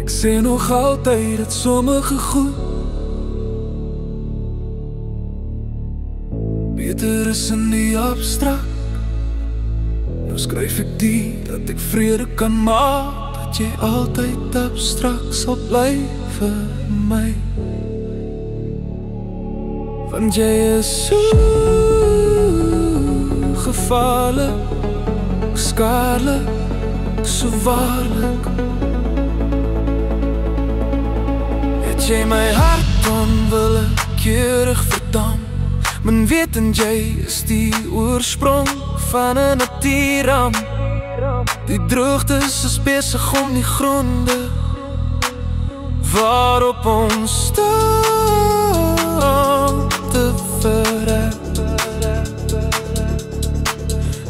Sê nog altyd dat sommige goed beter is in die abstrakt. Nou skryf ek die dat ek vrede kan maak, dat jy altyd abstrakt sal bly vir my. Want jy is so gevaarlik, skaarlik, so waarlik. Het jy my hart onwillekeurig verdam, men wetend jy is die oorsprong van 'n natuurramp. Die droogtes is besig om die gronde waarop ons staan te verhef.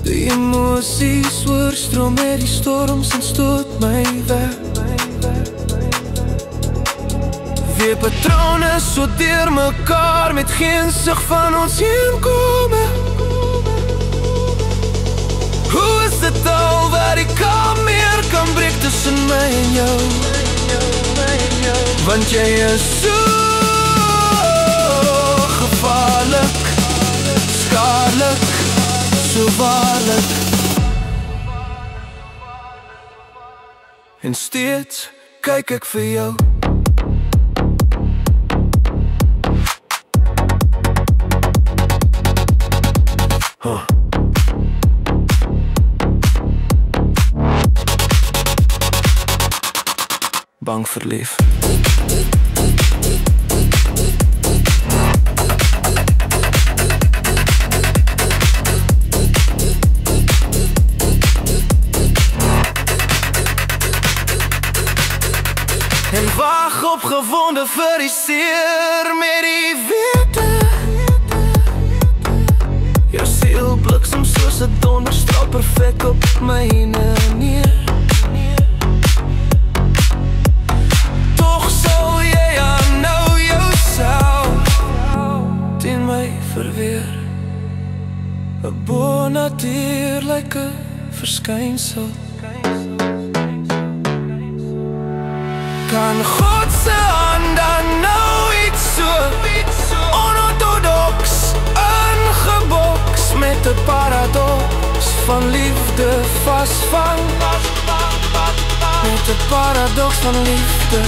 Die emosies oorstroom met die storms en stoot my weg. Weer patrone so deur mekaar met geen sig van ons heenkome. Hoe is dit al waar die kalmeer kan breek tussen my en jou? Want jy is so gevaarlik, skaarlik, so waarlik. En steeds kyk ek vir jou. Bang verlief. En wag opgewonde vir die seer met die wete. Jou siel bliksem soos 'n donderstraal perfek op myne neer. Verweer 'n bonatuurlike verskynsel. Kan God se hand dan nou iets so onorthodox ingeboks met 'n paradoks van liefde vasvang? Met 'n paradoks van liefde.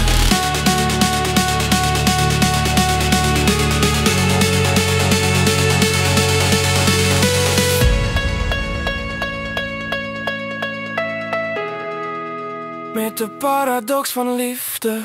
Met de paradox van liefde.